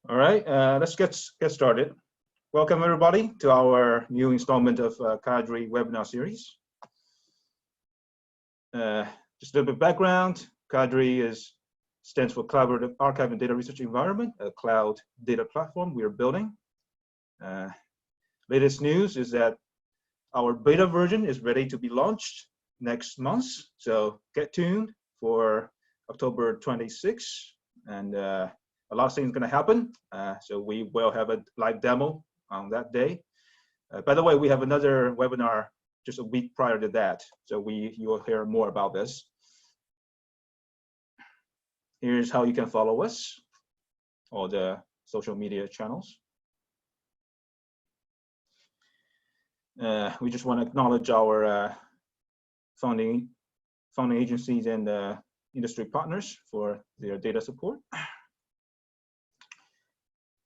All right, let's get started. Welcome everybody to our new installment of CADRE webinar series. Just a little bit of background. CADRE stands for Collaborative Archive and Data Research Environment, a cloud data platform we are building. Latest news is that our beta version is ready to be launched next month. So get tuned for October 26th, and a lot of things going to happen. So we will have a live demo on that day. By the way, we have another webinar just a week prior to that, so you will hear more about this. Here's how you can follow us, all the social media channels. We just want to acknowledge our funding agencies and industry partners for their data support.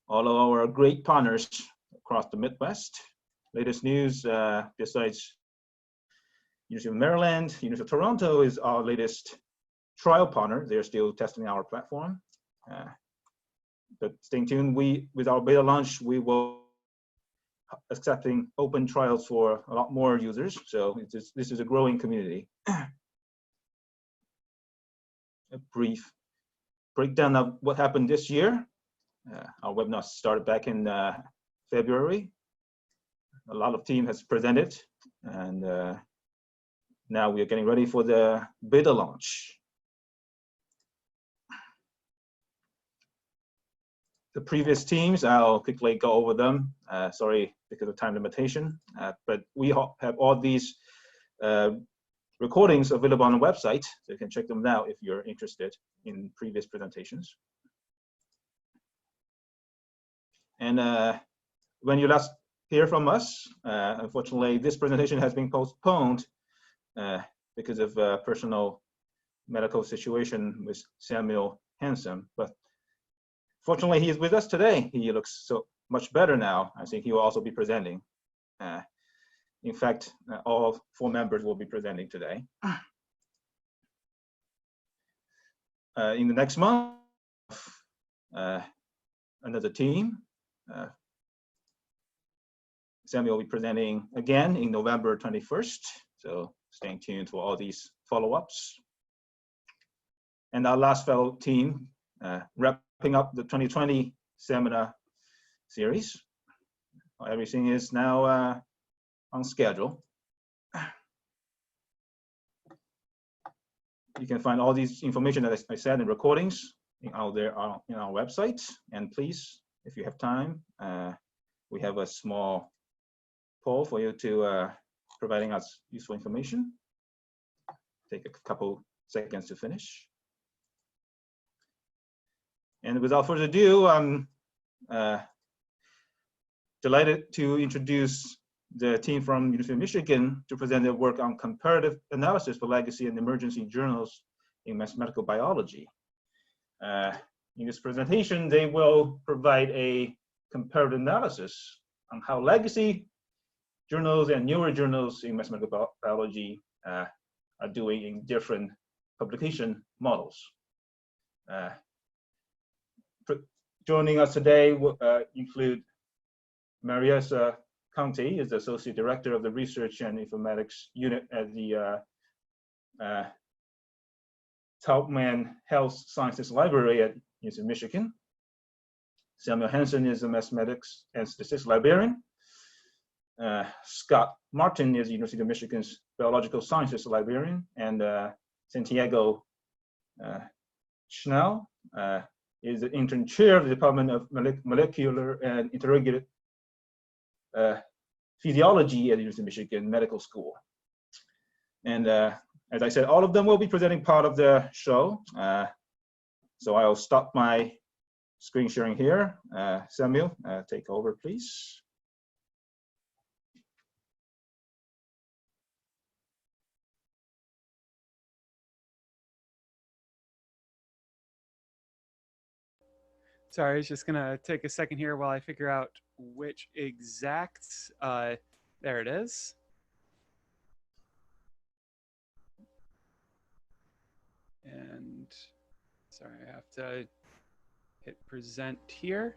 All of our great partners across the Midwest. Latest news, besides University of Maryland, University of Toronto is our latest trial partner. They're still testing our platform. But stay tuned, with our beta launch, we will accepting open trials for a lot more users. So this is a growing community. A brief breakdown of what happened this year. Our webinar started back in February. A lot of team has presented, and now we are getting ready for the beta launch. The previous teams, I'll quickly go over them. Sorry, because of time limitation, but we have all these recordings available on the website, so you can check them out if you're interested in previous presentations. And when you last hear from us, unfortunately, this presentation has been postponed because of a personal medical situation with Samuel Hansen. But fortunately, he is with us today. He looks so much better now. I think he will also be presenting. In fact, all 4 members will be presenting today. In the next month, another team. Samuel will be presenting again in November 21st. So stay tuned for all these follow-ups. And our last fellow team, wrapping up the 2020 seminar series. Everything is now on schedule. You can find all these information that I said in recordings out there on our website. And please, if you have time, we have a small poll for you to providing us useful information. Take a couple seconds to finish. And without further ado, I'm delighted to introduce the team from University of Michigan to present their work on comparative analysis for legacy and emergency journals in mathematical biology. In this presentation, they will provide a comparative analysis on how legacy journals and newer journals in mathematical biology are doing in different publication models. Joining us today will include Mariessa Conti, is the Associate Director of the Research and Informatics Unit at the Taubman Health Sciences Library at University of Michigan. Samuel Hansen is a Mathematics and Statistics Librarian. Scott Martin is University of Michigan's Biological Sciences Librarian. And Santiago Schnell is the Intern Chair of the Department of Molecular and Integrated Physiology at the University of Michigan Medical School. And as I said, all of them will be presenting part of the show. So I'll stop my screen sharing here. Samuel, take over, please. Sorry, I was just gonna take a second here while I figure out which exact, there it is. And sorry, I have to hit present here.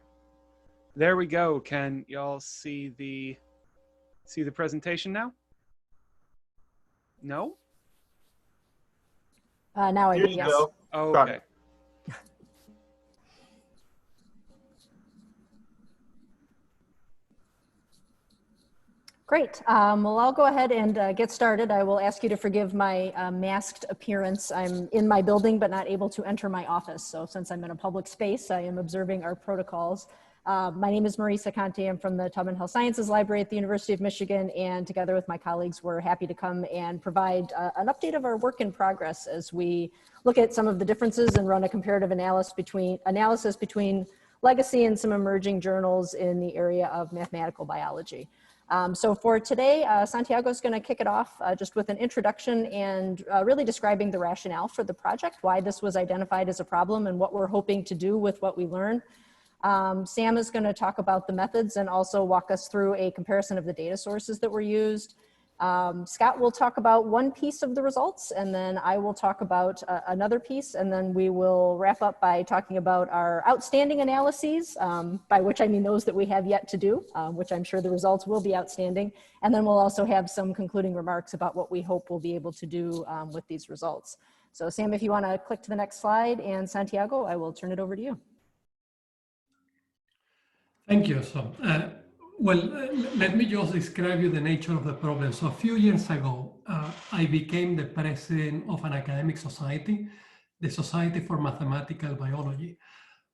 There we go. Can y'all see the presentation now? No? Now I Here do, you yes. go. Oh, Got okay. it. Great. Well, I'll go ahead and get started. I will ask you to forgive my masked appearance. I'm in my building, but not able to enter my office. So since I'm in a public space, I am observing our protocols. My name is Marisa Conte. I'm from the Tubman Health Sciences Library at the University of Michigan, and together with my colleagues, we're happy to come and provide an update of our work in progress as we look at some of the differences and run a comparative analysis between legacy and some emerging journals in the area of mathematical biology. So for today, Santiago is going to kick it off just with an introduction and really describing the rationale for the project, why this was identified as a problem and what we're hoping to do with what we learn. Sam is going to talk about the methods and also walk us through a comparison of the data sources that were used. Scott will talk about one piece of the results, and then I will talk about another piece, and then we will wrap up by talking about our outstanding analyses, by which I mean those that we have yet to do, which I'm sure the results will be outstanding. And then we'll also have some concluding remarks about what we hope we'll be able to do with these results. So Sam, if you want to click to the next slide, and Santiago, I will turn it over to you. Thank you. Let me just describe you the nature of the problem. So a few years ago, I became the president of an academic society, the Society for Mathematical Biology.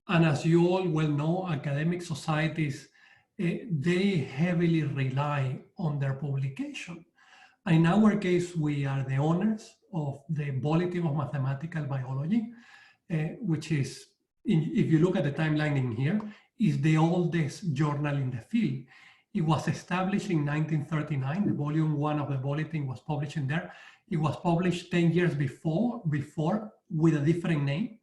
And as you all well know, academic societies, they heavily rely on their publication. And in our case, we are the owners of the Bulletin of Mathematical Biology, which is, if you look at the timeline in here, is the oldest journal in the field. It was established in 1939. The volume 1 of the bulletin was published in there. It was published 10 years before with a different name.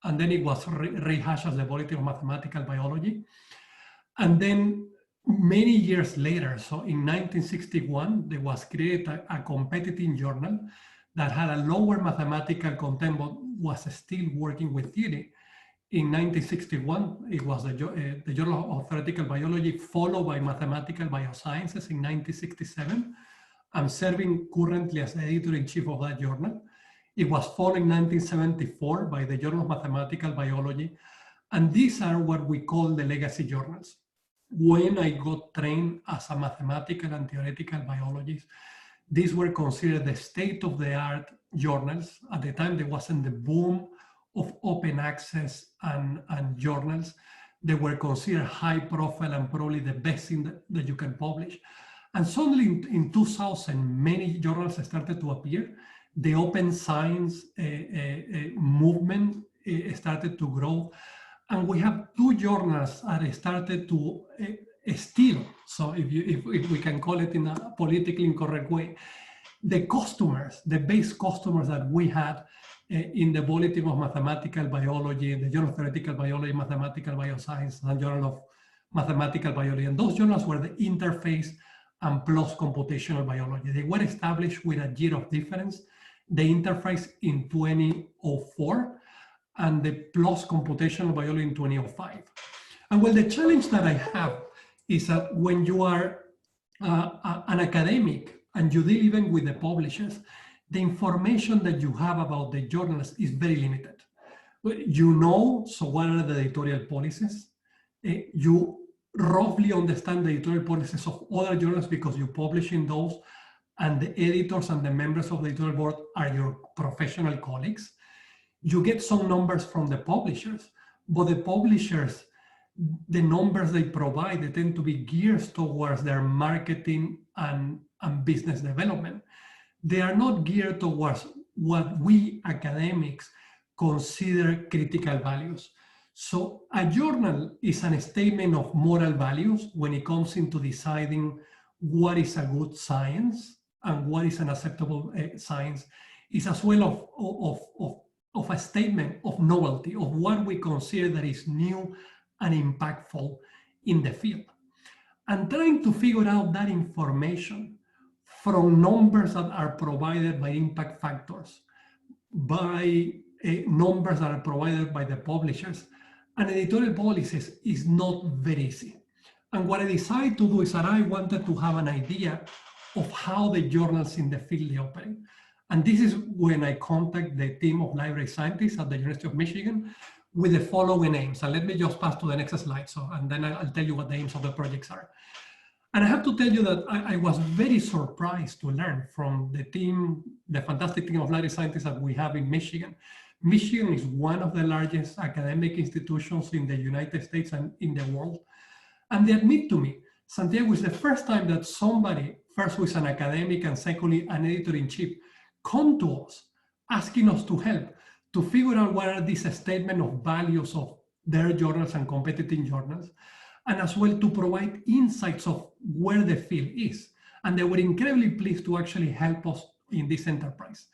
And then it was rehashed as the Bulletin of Mathematical Biology. And then many years later, so in 1961, there was created a competitive journal that had a lower mathematical content, but was still working with theory. In 1961, it was the Journal of Theoretical Biology, followed by Mathematical Biosciences in 1967. I'm serving currently as the editor-in-chief of that journal. It was followed in 1974 by the Journal of Mathematical Biology. And these are what we call the legacy journals. When I got trained as a mathematical and theoretical biologist, these were considered the state-of-the-art journals. At the time, there wasn't the boom of open access and journals. They were considered high profile and probably the best thing that you can publish. And suddenly in 2000, many journals started to appear. The open science movement started to grow. And we have two journals that started to steal. So if we can call it in a politically incorrect way, the customers, the base customers that we had in the Bulletin of Mathematical Biology, the Journal of Theoretical Biology, Mathematical Bioscience, and Journal of Mathematical Biology. And those journals were the Interface and PLOS Computational Biology. They were established with a year of difference. The Interface in 2004 and the PLOS Computational Biology in 2005. And well, the challenge that I have is that when you are an academic and you deal even with the publishers, the information that you have about the journals is very limited. You know, so what are the editorial policies? You roughly understand the editorial policies of other journals because you publish in those, and the editors and the members of the editorial board are your professional colleagues. You get some numbers from the publishers, but the publishers, the numbers they provide, they tend to be geared towards their marketing and business development. They are not geared towards what we academics consider critical values. So a journal is a statement of moral values when it comes into deciding what is a good science and what is an acceptable science. It's as well of a statement of novelty, of what we consider that is new and impactful in the field. And trying to figure out that information from numbers that are provided by impact factors, by numbers that are provided by the publishers, And editorial policies is not very easy. And what I decided to do is that I wanted to have an idea of how the journals in the field they operate. And this is when I contact the team of library scientists at the University of Michigan with the following aims. And let me just pass to the next slide. And then I'll tell you what the aims of the projects are. And I have to tell you that I was very surprised to learn from the team, the fantastic team of library scientists that we have in Michigan. Michigan is one of the largest academic institutions in the United States and in the world. And they admit to me, Santiago, is the first time that somebody, first who is an academic and secondly an editor-in-chief, come to us asking us to help to figure out what are these statements of values of their journals and competing journals, and as well to provide insights of where the field is. And they were incredibly pleased to actually help us in this enterprise.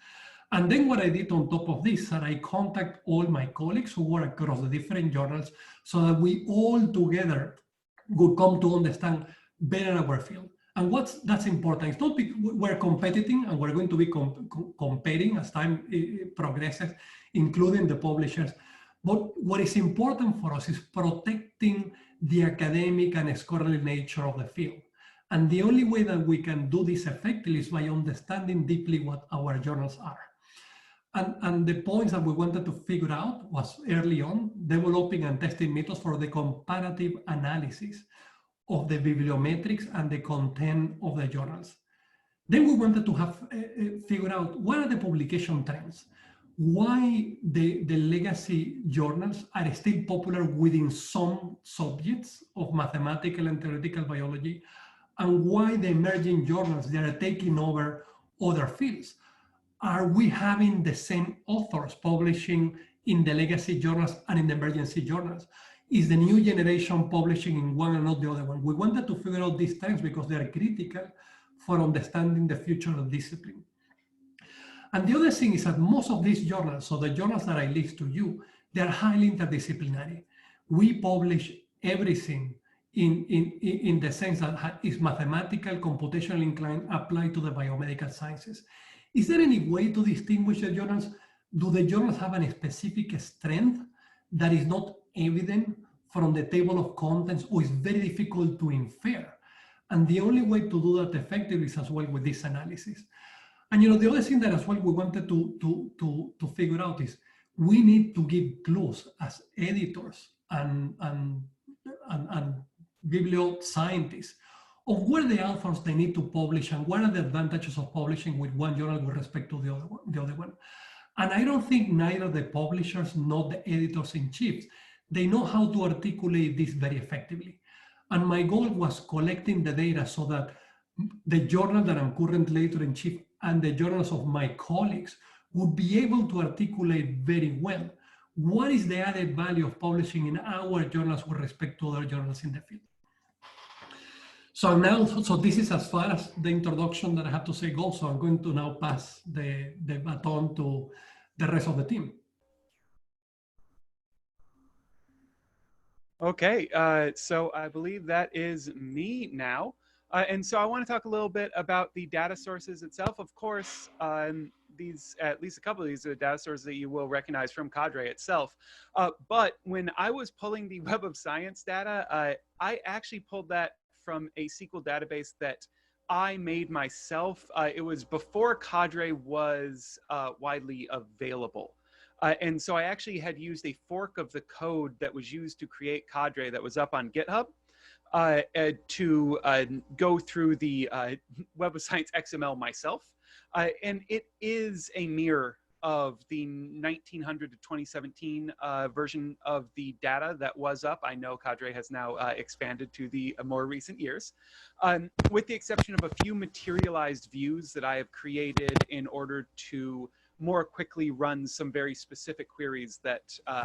And then what I did on top of this, that I contact all my colleagues who work across the different journals so that we all together would come to understand better our field. And that's important. It's not we're competing and we're going to be comparing as time progresses, including the publishers. But what is important for us is protecting the academic and scholarly nature of the field. And the only way that we can do this effectively is by understanding deeply what our journals are. And the points that we wanted to figure out was early on, developing and testing methods for the comparative analysis of the bibliometrics and the content of the journals. Then we wanted to have figure out what are the publication trends, why the legacy journals are still popular within some subjects of mathematical and theoretical biology, and why the emerging journals, they are taking over other fields. Are we having the same authors publishing in the legacy journals and in the emergency journals? Is the new generation publishing in one and not the other one? We wanted to figure out these trends because they are critical for understanding the future of discipline. And the other thing is that most of these journals, so the journals that I list to you, they are highly interdisciplinary. We publish everything in the sense that is mathematical, computational inclined, applied to the biomedical sciences. Is there any way to distinguish the journals? Do the journals have a specific strength that is not evident from the table of contents or is very difficult to infer? And the only way to do that effectively is as well with this analysis. And the other thing that as well we wanted to figure out is we need to give clues as editors and biblioscientists of where the authors they need to publish and what are the advantages of publishing with one journal with respect to the other one. And I don't think neither the publishers nor the editors-in-chief, they know how to articulate this very effectively. And my goal was collecting the data so that the journal that I'm currently editor-in-chief and the journals of my colleagues would be able to articulate very well what is the added value of publishing in our journals with respect to other journals in the field. So this is as far as the introduction that I have to say goes. So I'm going to now pass the baton to the rest of the team. Okay, so I believe that is me now. And so I want to talk a little bit about the data sources itself. Of course, these, at least a couple of these are data sources that you will recognize from CADRE itself. But when I was pulling the Web of Science data, I actually pulled that from a SQL database that I made myself. It was before CADRE was widely available. And so I actually had used a fork of the code that was used to create CADRE that was up on GitHub to go through the Web of Science XML myself. And it is a mirror of the 1900 to 2017 version of the data that was up. I know CADRE has now expanded to the more recent years, with the exception of a few materialized views that I have created in order to more quickly run some very specific queries that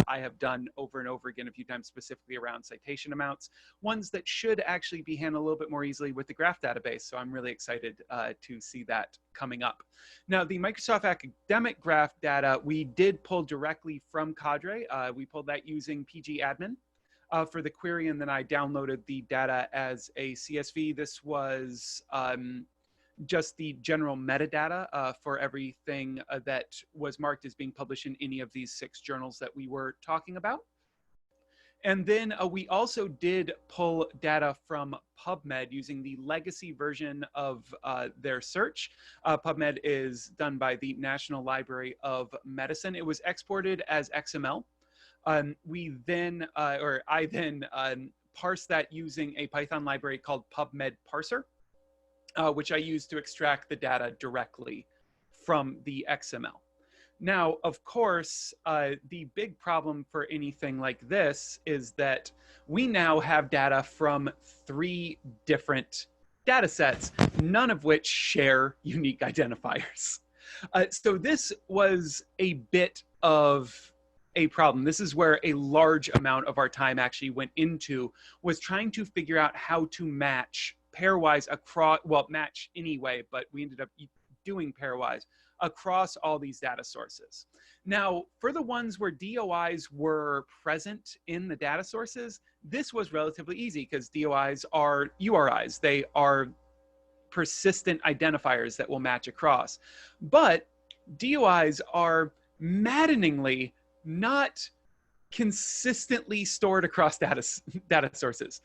I have done over and over again a few times, specifically around citation amounts, ones that should actually be handled a little bit more easily with the graph database. So I'm really excited to see that coming up. Now, the Microsoft Academic Graph data, we did pull directly from CADRE. We pulled that using pgadmin for the query, and then I downloaded the data as a CSV. This was just the general metadata for everything that was marked as being published in any of these 6 journals that we were talking about. And then we also did pull data from PubMed using the legacy version of their search. PubMed is done by the National Library of Medicine. It was exported as XML. I then parsed that using a Python library called PubMed Parser, which I used to extract the data directly from the XML. Now, of course, the big problem for anything like this is that we now have data from 3 different data sets, none of which share unique identifiers. So this was a bit of a problem. This is where a large amount of our time actually went into, was trying to figure out how to match pairwise across, well, match anyway, but we ended up doing pairwise across all these data sources. Now, for the ones where DOIs were present in the data sources, this was relatively easy because DOIs are URIs. They are persistent identifiers that will match across. But DOIs are maddeningly not consistently stored across data sources.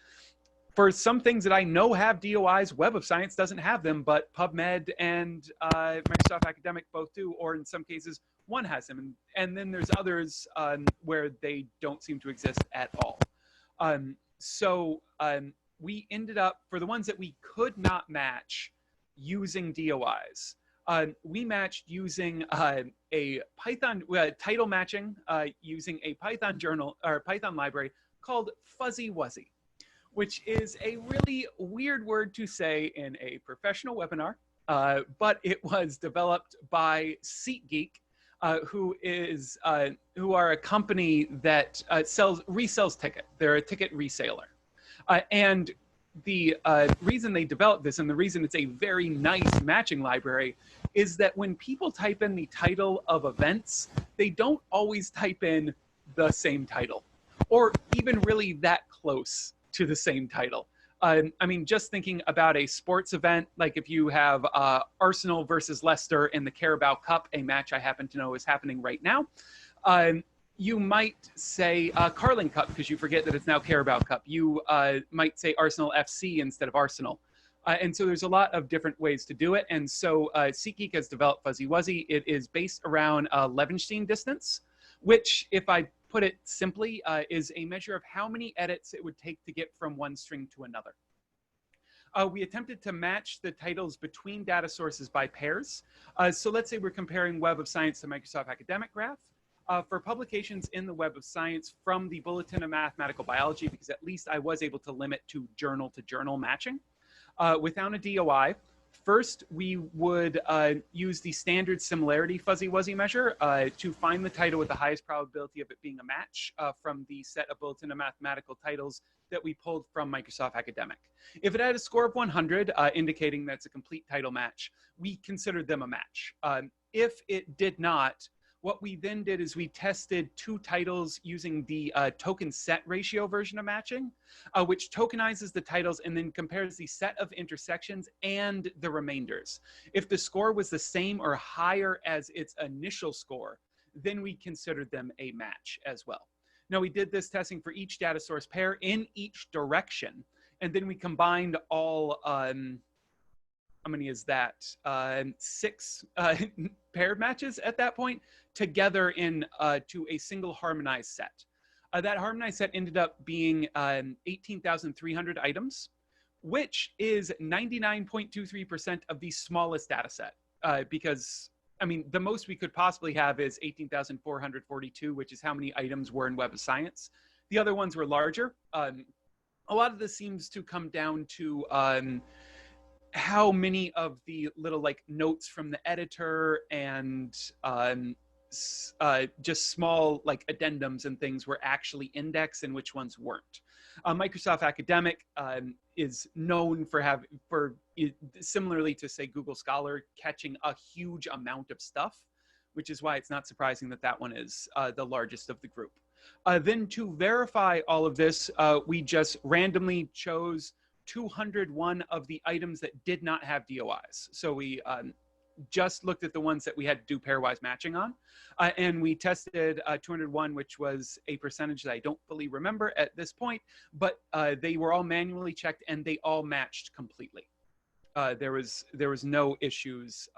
For some things that I know have DOIs, Web of Science doesn't have them, but PubMed and Microsoft Academic both do, or in some cases, one has them. And then there's others where they don't seem to exist at all. We ended up, for the ones that we could not match using DOIs, we matched using a Python title matching using a Python journal or Python library called Fuzzy Wuzzy, which is a really weird word to say in a professional webinar, but it was developed by SeatGeek, who are a company that resells tickets. They're a ticket reseller. And the reason they developed this, and the reason it's a very nice matching library, is that when people type in the title of events, they don't always type in the same title, or even really that close to the same title. I mean, just thinking about a sports event, like if you have Arsenal versus Leicester in the Carabao Cup, a match I happen to know is happening right now, you might say Carling Cup because you forget that it's now Carabao Cup. You might say Arsenal FC instead of Arsenal. And so there's a lot of different ways to do it. And so SeatGeek has developed Fuzzy Wuzzy. It is based around Levenshtein distance, which, if I put it simply, is a measure of how many edits it would take to get from one string to another. We attempted to match the titles between data sources by pairs. So let's say we're comparing Web of Science to Microsoft Academic Graph. For publications in the Web of Science from the Bulletin of Mathematical Biology, because at least I was able to limit to journal matching. Without a DOI, first we would use the standard similarity Fuzzy Wuzzy measure to find the title with the highest probability of it being a match from the set of Bulletin of Mathematical titles that we pulled from Microsoft Academic. If it had a score of 100, indicating that's a complete title match, we considered them a match. If it did not, what we then did is we tested 2 titles using the token set ratio version of matching, which tokenizes the titles and then compares the set of intersections and the remainders. If the score was the same or higher as its initial score, then we considered them a match as well. Now, we did this testing for each data source pair in each direction, and then we combined all, how many is that? 6 paired matches at that point together in to a single harmonized set. That harmonized set ended up being 18,300 items, which is 99.23% of the smallest data set. Because, I mean, the most we could possibly have is 18,442, which is how many items were in Web of Science. The other ones were larger. A lot of this seems to come down to how many of the little like notes from the editor and just small like addendums and things were actually indexed and which ones weren't. Microsoft Academic is known for similarly to say Google Scholar, catching a huge amount of stuff, which is why it's not surprising that that one is the largest of the group. Then to verify all of this, we just randomly chose 201 of the items that did not have DOIs. So we just looked at the ones that we had to do pairwise matching on. And we tested 201, which was a percentage that I don't fully remember at this point, but they were all manually checked and they all matched completely. There was no issues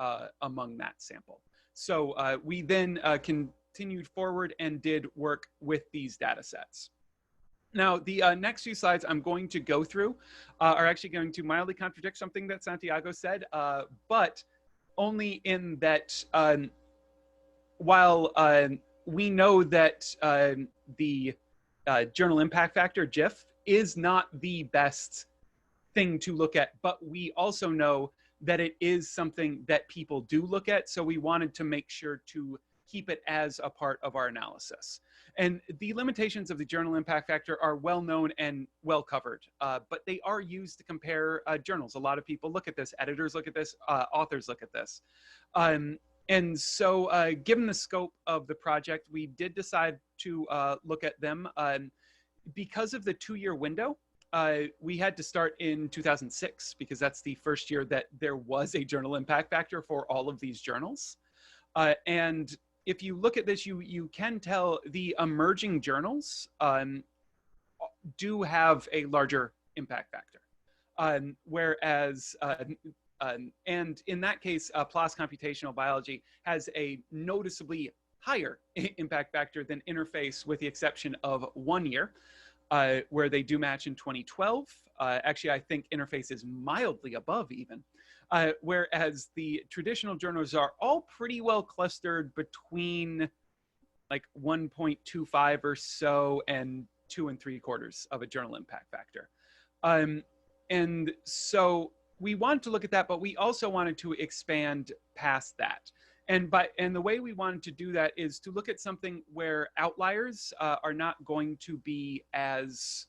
among that sample. So we then continued forward and did work with these data sets. Now, the next few slides I'm going to go through are actually going to mildly contradict something that Santiago said, but only in that while we know that the journal impact factor, JIF, is not the best thing to look at, but we also know that it is something that people do look at. So we wanted to make sure to keep it as a part of our analysis. And the limitations of the journal impact factor are well known and well covered, but they are used to compare journals. A lot of people look at this, editors look at this, authors look at this. And so given the scope of the project, we did decide to look at them. Because of the 2-year window, we had to start in 2006 because that's the first year that there was a journal impact factor for all of these journals. And if you look at this, you can tell the emerging journals do have a larger impact factor. Whereas, and in that case, PLOS computational biology has a noticeably higher impact factor than interface, with the exception of 1 year, where they do match in 2012. Actually, I think interface is mildly above even. Whereas the traditional journals are all pretty well clustered between like 1.25 or so and 2 3/4 of a journal impact factor. And so we wanted to look at that, but we also wanted to expand past that. And the way we wanted to do that is to look at something where outliers are not going to be as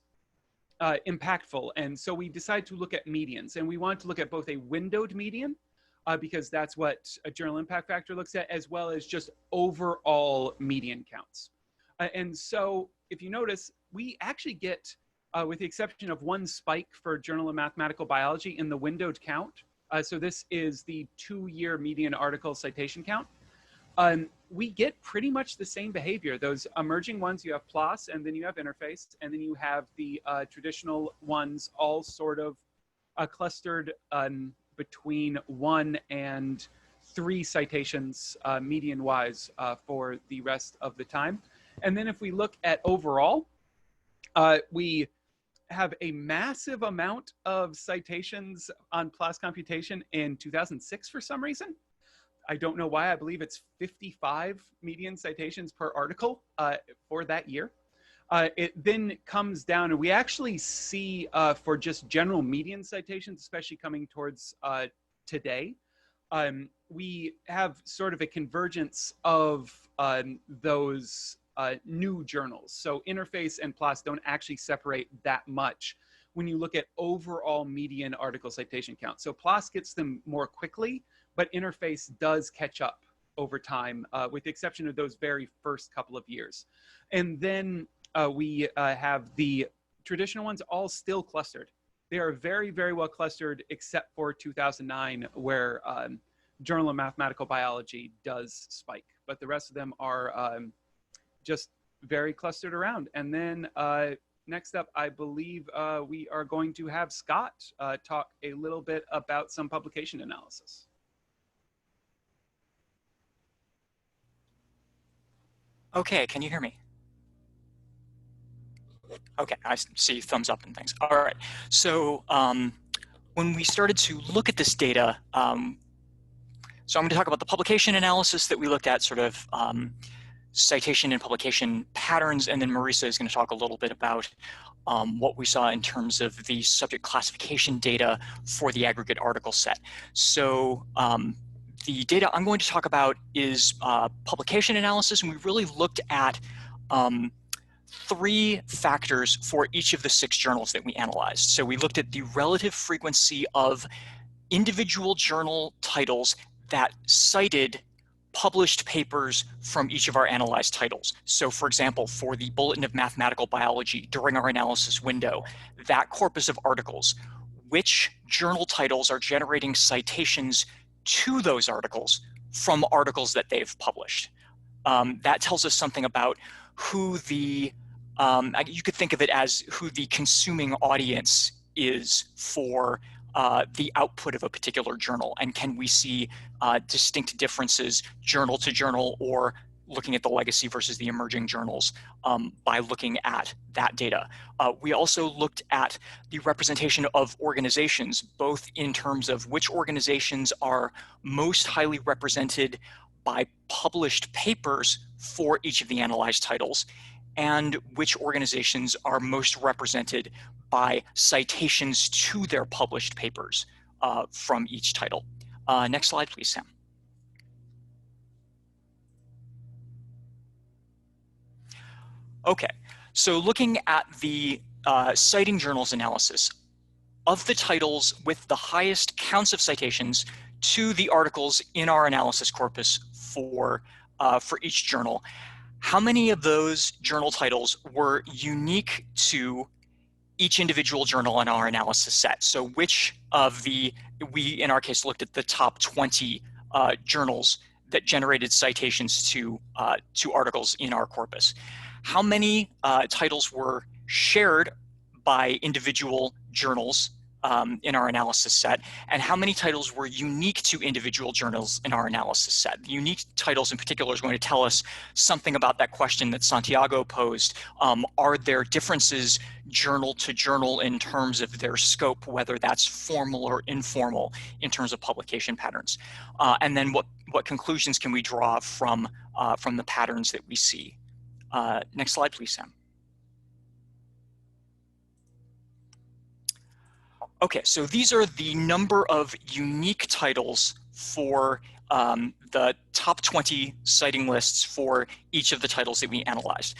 impactful. And so we decided to look at medians, and we wanted to look at both a windowed median, because that's what a journal impact factor looks at, as well as just overall median counts. And so if you notice, we actually get, with the exception of one spike for Journal of Mathematical Biology in the windowed count, so this is the 2-year median article citation count, we get pretty much the same behavior. Those emerging ones, you have PLOS, and then you have interface, and then you have the traditional ones all sort of clustered between 1 and 3 citations median-wise for the rest of the time. And then if we look at overall, we have a massive amount of citations on PLOS computation in 2006 for some reason. I don't know why. I believe it's 55 median citations per article for that year. It then comes down, and we actually see for just general median citations, especially coming towards today, we have sort of a convergence of those new journals. So interface and PLOS don't actually separate that much when you look at overall median article citation count. So PLOS gets them more quickly, but interface does catch up over time, with the exception of those very first couple of years. And then we have the traditional ones all still clustered. They are very, very well clustered, except for 2009, where Journal of Mathematical Biology does spike. But the rest of them are just very clustered around. And then next up, I believe we are going to have Scott talk a little bit about some publication analysis. Okay, can you hear me? Okay, I see thumbs up and things. All right, so when we started to look at this data, so I'm going to talk about the publication analysis that we looked at, sort of citation and publication patterns, and then Marisa is going to talk a little bit about what we saw in terms of the subject classification data for the aggregate article set. So the data I'm going to talk about is publication analysis, and we really looked at 3 factors for each of the 6 journals that we analyzed. So we looked at the relative frequency of individual journal titles that cited published papers from each of our analyzed titles. So for example, for the Bulletin of Mathematical Biology during our analysis window, that corpus of articles, which journal titles are generating citations to those articles from articles that they've published. That tells us something about who the, you could think of it as who the consuming audience is for the output of a particular journal, and can we see distinct differences journal to journal, or looking at the legacy versus the emerging journals by looking at that data. We also looked at the representation of organizations, both in terms of which organizations are most highly represented by published papers for each of the analyzed titles, and which organizations are most represented by citations to their published papers from each title. Next slide, please, Sam. Okay, so looking at the citing journals analysis of the titles with the highest counts of citations to the articles in our analysis corpus for each journal, how many of those journal titles were unique to each individual journal in our analysis set? So which of we in our case looked at the top 20 journals that generated citations to articles in our corpus. How many titles were shared by individual journals in our analysis set, and how many titles were unique to individual journals in our analysis set? The unique titles in particular is going to tell us something about that question that Santiago posed. Are there differences journal to journal in terms of their scope, whether that's formal or informal in terms of publication patterns? And then what conclusions can we draw from the patterns that we see? Next slide, please, Sam. Okay, so these are the number of unique titles for the top 20 citing lists for each of the titles that we analyzed.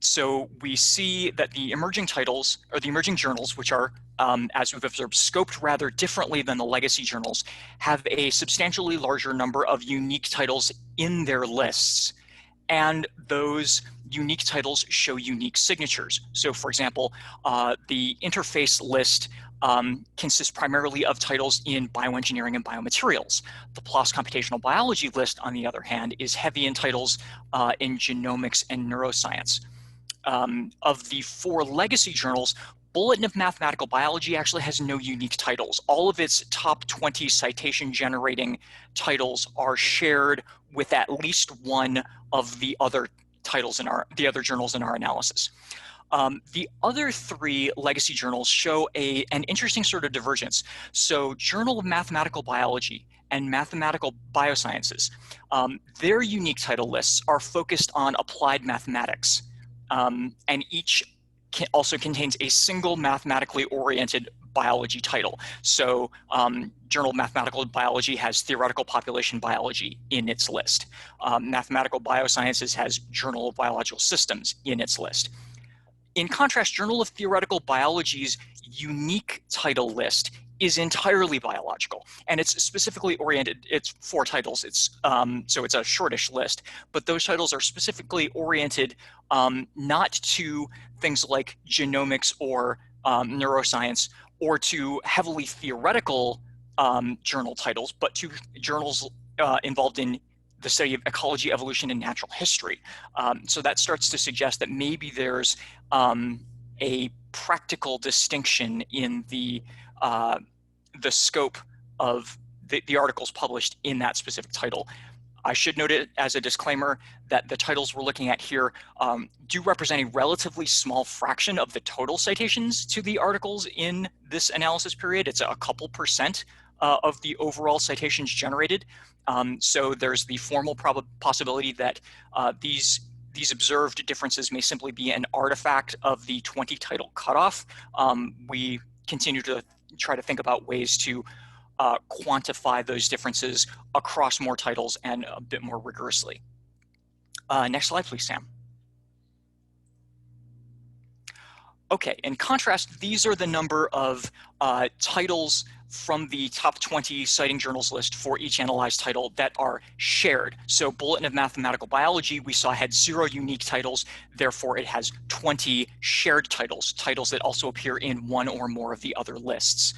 So we see that the emerging titles, or the emerging journals, which are, as we've observed, scoped rather differently than the legacy journals, have a substantially larger number of unique titles in their lists. And those unique titles show unique signatures. So for example, the interface list consists primarily of titles in bioengineering and biomaterials. The PLOS computational biology list, on the other hand, is heavy in titles in genomics and neuroscience. Of the 4 legacy journals, Bulletin of Mathematical Biology actually has no unique titles. All of its top 20 citation generating titles are shared with at least one of the other titles in the other journals in our analysis. The other 3 legacy journals show an interesting sort of divergence. So Journal of Mathematical Biology and Mathematical Biosciences, their unique title lists are focused on applied mathematics, and each also contains a single mathematically oriented biology title. So Journal of Mathematical Biology has Theoretical Population Biology in its list. Mathematical Biosciences has Journal of Biological Systems in its list. In contrast, Journal of Theoretical Biology's unique title list is entirely biological, and it's specifically oriented. It's 4 titles. So it's a shortish list, but those titles are specifically oriented not to things like genomics or neuroscience, or to heavily theoretical journal titles, but to journals involved in the study of ecology, evolution, and natural history. So that starts to suggest that maybe there's a practical distinction in the scope of the articles published in that specific title. I should note it as a disclaimer that the titles we're looking at here do represent a relatively small fraction of the total citations to the articles in this analysis period. It's a couple % of the overall citations generated. So there's the formal possibility that these observed differences may simply be an artifact of the 20 title cutoff. We continue to try to think about ways to quantify those differences across more titles and a bit more rigorously. Next slide, please, Sam. Okay, in contrast, these are the number of titles from the top 20 citing journals list for each analyzed title that are shared. So Bulletin of Mathematical Biology, we saw, had 0 unique titles, therefore it has 20 shared titles, titles that also appear in one or more of the other lists.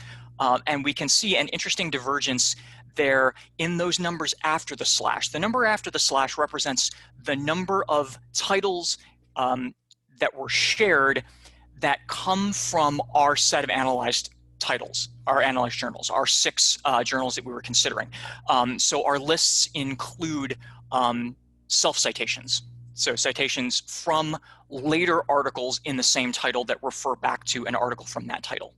And we can see an interesting divergence they're in those numbers after the slash. The number after the slash represents the number of titles that were shared that come from our set of analyzed titles, our analyzed journals, our 6 journals that we were considering. So our lists include self-citations. So citations from later articles in the same title that refer back to an article from that title.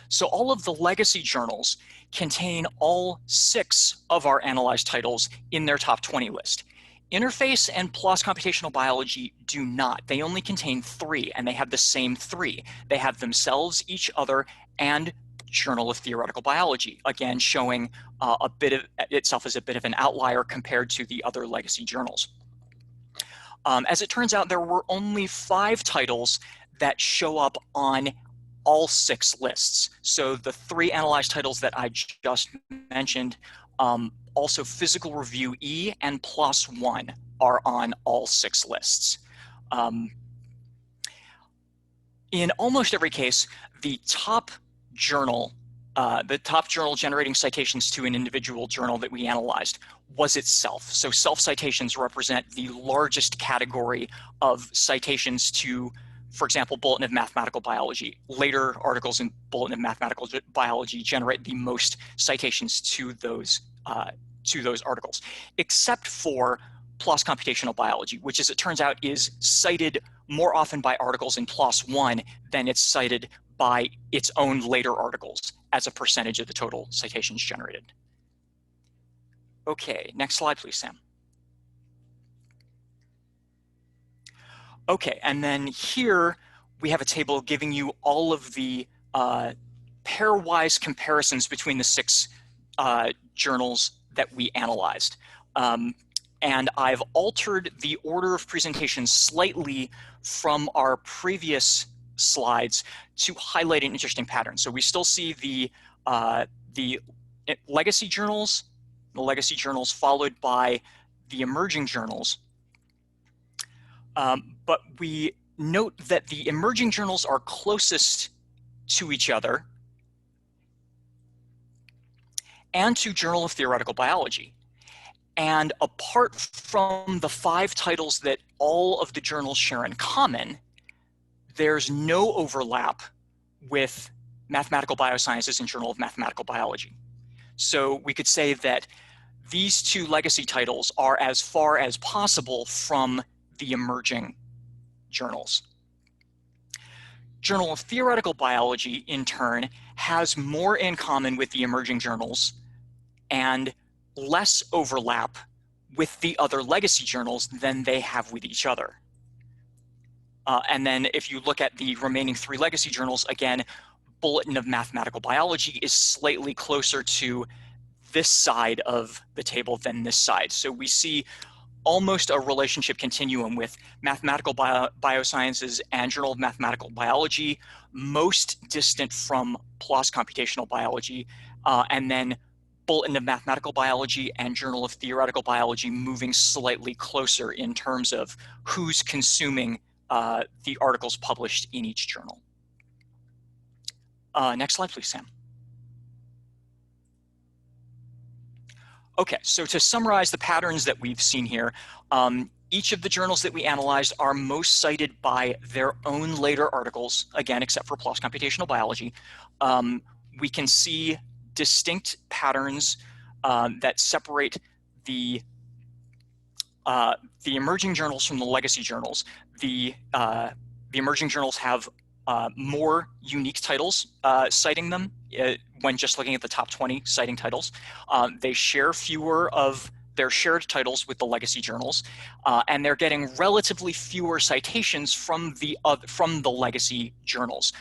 So all of the legacy journals contain all 6 of our analyzed titles in their top 20 list. Interface and PLOS Computational Biology do not. They only contain 3, and they have the same 3. They have themselves, each other, and Journal of Theoretical Biology, again showing a bit of itself as a bit of an outlier compared to the other legacy journals. As it turns out, there were only 5 titles that show up on all 6 lists. So the 3 analyzed titles that I just mentioned, also Physical Review E and PLOS One are on all 6 lists. In almost every case, the top journal generating citations to an individual journal that we analyzed was itself. So self-citations represent the largest category of citations to, for example, Bulletin of Mathematical Biology. Later articles in Bulletin of Mathematical Biology generate the most citations to those articles, except for PLOS Computational Biology, which, as it turns out, is cited more often by articles in PLOS One than it's cited by its own later articles as a percentage of the total citations generated. Okay, next slide, please, Sam. Okay, and then here we have a table giving you all of the pairwise comparisons between the 6 journals that we analyzed. And I've altered the order of presentation slightly from our previous slides to highlight an interesting pattern. So we still see the legacy journals followed by the emerging journals. But we note that the emerging journals are closest to each other and to Journal of Theoretical Biology. And apart from the 5 titles that all of the journals share in common, there's no overlap with Mathematical Biosciences and Journal of Mathematical Biology. So we could say that these 2 legacy titles are as far as possible from the emerging journals. Journal of Theoretical Biology, in turn, has more in common with the emerging journals and less overlap with the other legacy journals than they have with each other. And then if you look at the remaining 3 legacy journals, again, Bulletin of Mathematical Biology is slightly closer to this side of the table than this side. So we see almost a relationship continuum with Mathematical Biosciences and Journal of Mathematical Biology, most distant from PLOS Computational Biology, and then Bulletin of Mathematical Biology and Journal of Theoretical Biology moving slightly closer in terms of who's consuming the articles published in each journal. Next slide, please, Sam. Okay, so to summarize the patterns that we've seen here, each of the journals that we analyzed are most cited by their own later articles, again, except for PLOS Computational Biology. We can see distinct patterns that separate the emerging journals from the legacy journals. The emerging journals have more unique titles citing them when just looking at the top 20 citing titles. They share fewer of their shared titles with the legacy journals, and they're getting relatively fewer citations from the legacy journals,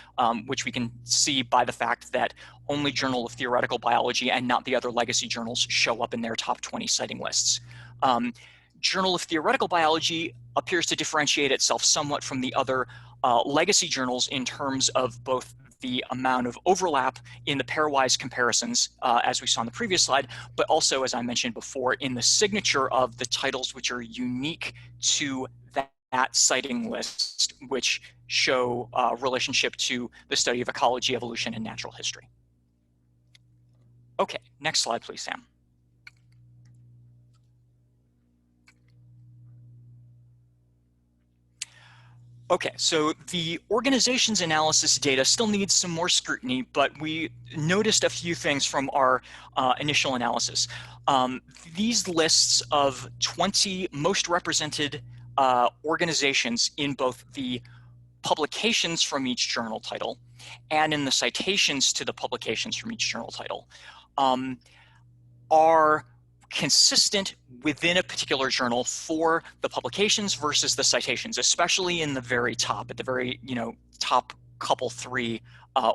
which we can see by the fact that only Journal of Theoretical Biology and not the other legacy journals show up in their top 20 citing lists. Journal of Theoretical Biology appears to differentiate itself somewhat from the other legacy journals in terms of both the amount of overlap in the pairwise comparisons, as we saw in the previous slide, but also, as I mentioned before, in the signature of the titles which are unique to that citing list, which show a relationship to the study of ecology, evolution, and natural history. Okay, next slide, please, Sam. Okay, so the organization's analysis data still needs some more scrutiny, but we noticed a few things from our initial analysis. These lists of 20 most represented organizations in both the publications from each journal title and in the citations to the publications from each journal title are consistent within a particular journal for the publications versus the citations, especially in the very top, at the very, top couple three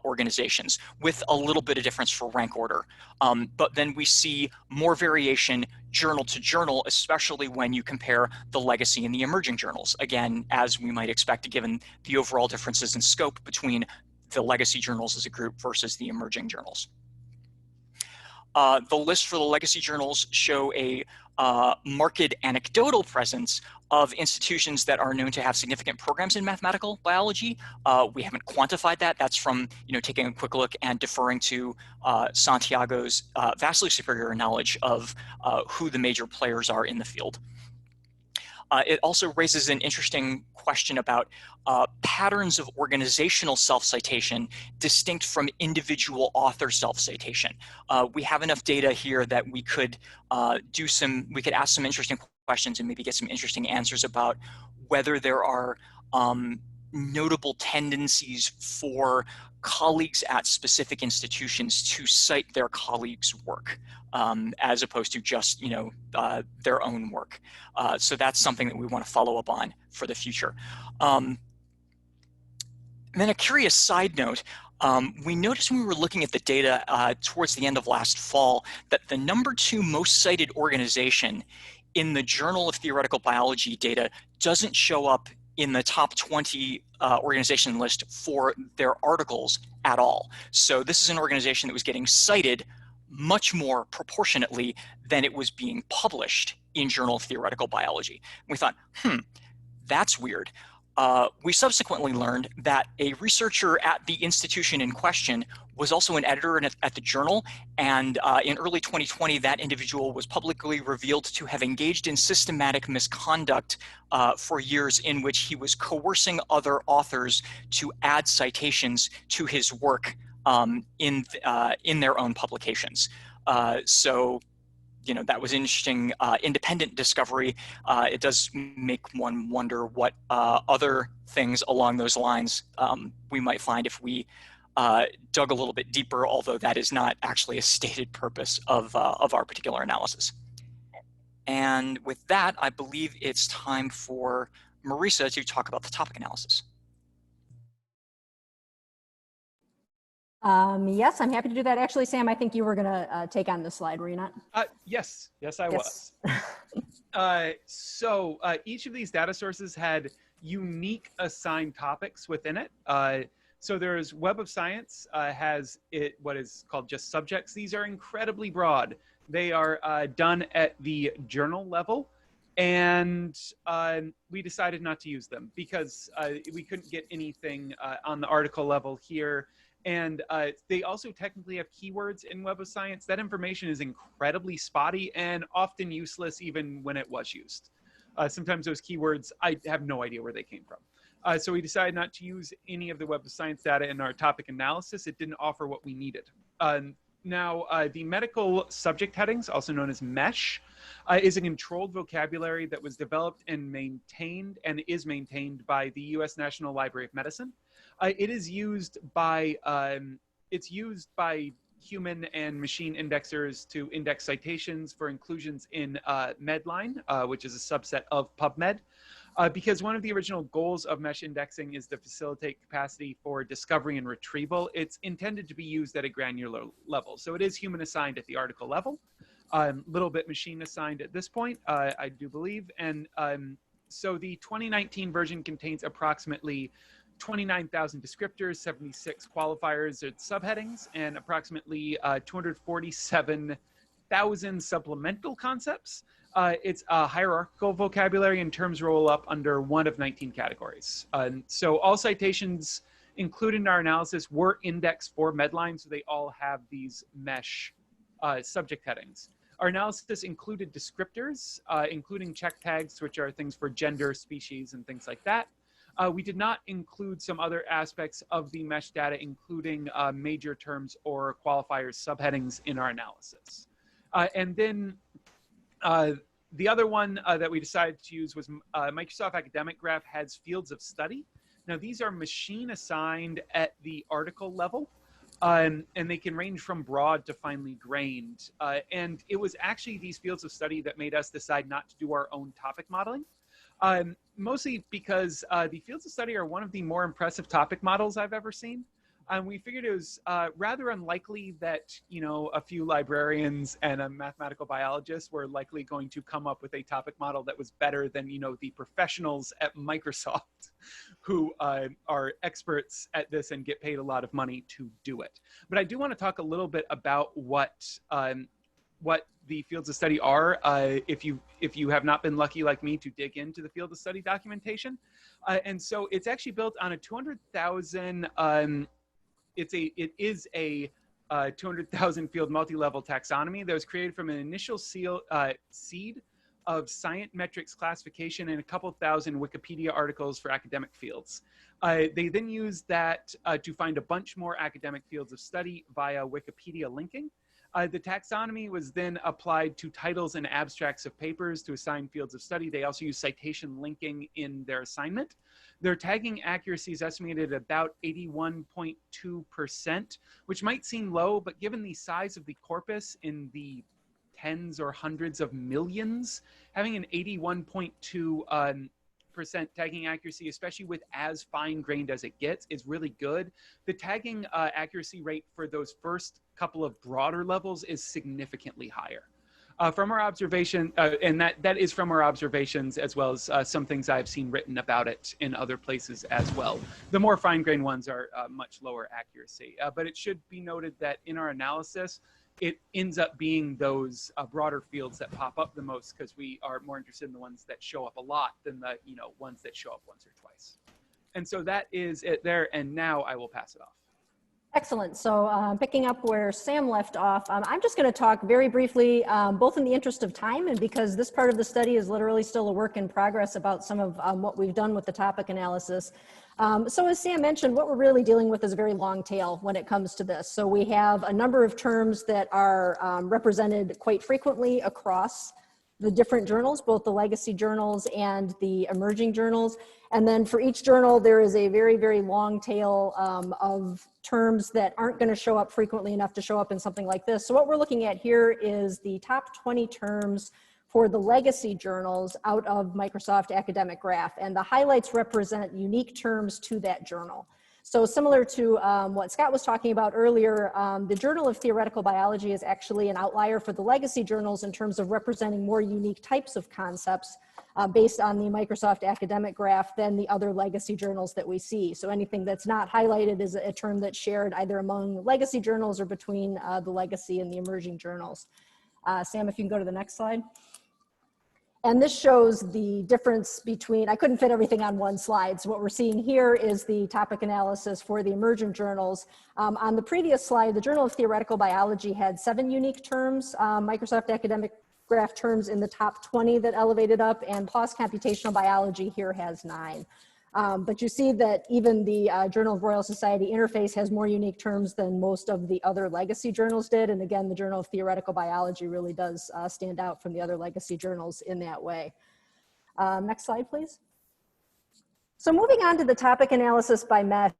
organizations, with a little bit of difference for rank order. But then we see more variation journal to journal, especially when you compare the legacy and the emerging journals. Again, as we might expect, given the overall differences in scope between the legacy journals as a group versus the emerging journals. The list for the legacy journals show a marked anecdotal presence of institutions that are known to have significant programs in mathematical biology. We haven't quantified that. That's from taking a quick look and deferring to Santiago's vastly superior knowledge of who the major players are in the field. It also raises an interesting question about patterns of organizational self-citation distinct from individual author self-citation. We have enough data here that we could ask some interesting questions and maybe get some interesting answers about whether there are notable tendencies for colleagues at specific institutions to cite their colleagues' work as opposed to just their own work. So that's something that we want to follow up on for the future. And then a curious side note, we noticed when we were looking at the data towards the end of last fall that the #2 most cited organization in the Journal of Theoretical Biology data doesn't show up in the top 20 organization list for their articles at all. So this is an organization that was getting cited much more proportionately than it was being published in Journal of Theoretical Biology. And we thought, that's weird. We subsequently learned that a researcher at the institution in question was also an editor at the journal, and in early 2020, that individual was publicly revealed to have engaged in systematic misconduct for years, in which he was coercing other authors to add citations to his work in their own publications. So that was an interesting independent discovery. It does make one wonder what other things along those lines we might find if we dug a little bit deeper, although that is not actually a stated purpose of our particular analysis. And with that, I believe it's time for Marisa to talk about the topic analysis. Yes, I'm happy to do that. Actually, Sam, I think you were going to take on this slide, were you not? Yes, I was. So each of these data sources had unique assigned topics within it. So there's Web of Science has what is called just subjects. These are incredibly broad. They are done at the journal level, and we decided not to use them because we couldn't get anything on the article level here. And they also technically have keywords in Web of Science. That information is incredibly spotty and often useless even when it was used. Sometimes those keywords, I have no idea where they came from. So we decided not to use any of the Web of Science data in our topic analysis. It didn't offer what we needed. Now, the medical subject headings, also known as MESH, is a controlled vocabulary that was developed and maintained and is maintained by the U.S. National Library of Medicine. It is used by human and machine indexers to index citations for inclusions in Medline, which is a subset of PubMed. Because one of the original goals of mesh indexing is to facilitate capacity for discovery and retrieval, it's intended to be used at a granular level. So it is human assigned at the article level, a little bit machine assigned at this point, I do believe. And so the 2019 version contains approximately 29,000 descriptors, 76 qualifiers or subheadings, and approximately 247,000 supplemental concepts. It's a hierarchical vocabulary, and terms roll up under one of 19 categories. So all citations included in our analysis were indexed for Medline, so they all have these mesh subject headings. Our analysis included descriptors, including check tags, which are things for gender, species, and things like that. We did not include some other aspects of the mesh data, including major terms or qualifiers subheadings in our analysis. And then the other one that we decided to use was Microsoft Academic Graph has fields of study. Now, these are machine assigned at the article level. And they can range from broad to finely grained. And it was actually these fields of study that made us decide not to do our own topic modeling. Mostly because the fields of study are one of the more impressive topic models I've ever seen. We figured it was rather unlikely that, you know, a few librarians and a mathematical biologist were likely going to come up with a topic model that was better than, you know, the professionals at Microsoft who are experts at this and get paid a lot of money to do it. But I do want to talk a little bit about what the fields of study are, if you have not been lucky like me to dig into the field of study documentation. And so it's actually built on a 200,000, it is a 200,000 field multi-level taxonomy that was created from an initial seed of science metrics classification and a couple thousand Wikipedia articles for academic fields. They then used that to find a bunch more academic fields of study via Wikipedia linking. The taxonomy was then applied to titles and abstracts of papers to assign fields of study. They also use citation linking in their assignment. Their tagging accuracy is estimated at about 81.2%, which might seem low, but given the size of the corpus in the tens or hundreds of millions, having an 81.2% tagging accuracy, especially with as fine-grained as it gets, is really good. The tagging accuracy rate for those first couple of broader levels is significantly higher. From our observation, and that is from our observations, as well as some things I've seen written about it in other places as well. The more fine-grained ones are much lower accuracy, but it should be noted that in our analysis, it ends up being those broader fields that pop up the most, because we are more interested in the ones that show up a lot than the ones that show up once or twice. And so that is it there, and now I will pass it off. Excellent. So picking up where Sam left off, I'm just going to talk very briefly, both in the interest of time and because this part of the study is literally still a work in progress, about some of what we've done with the topic analysis. So as Sam mentioned, what we're really dealing with is a very long tail when it comes to this. So we have a number of terms that are represented quite frequently across the different journals, both the legacy journals and the emerging journals. And then for each journal, there is a very, very long tail of terms that aren't going to show up frequently enough to show up in something like this. So what we're looking at here is the top 20 terms for the legacy journals out of Microsoft Academic Graph. And the highlights represent unique terms to that journal. So similar to what Scott was talking about earlier, the Journal of Theoretical Biology is actually an outlier for the legacy journals in terms of representing more unique types of concepts based on the Microsoft Academic Graph than the other legacy journals that we see. So anything that's not highlighted is a term that's shared either among legacy journals or between the legacy and the emerging journals. Sam, if you can go to the next slide. And this shows the difference between, I couldn't fit everything on one slide. So what we're seeing here is the topic analysis for the emergent journals. On the previous slide, the Journal of Theoretical Biology had 7 unique terms, Microsoft Academic Graph terms in the top 20 that elevated up, and PLOS Computational Biology here has 9. But you see that even the Journal of Royal Society interface has more unique terms than most of the other legacy journals did. And again, the Journal of Theoretical Biology really does stand out from the other legacy journals in that way. Next slide, please. So moving on to the topic analysis by mesh,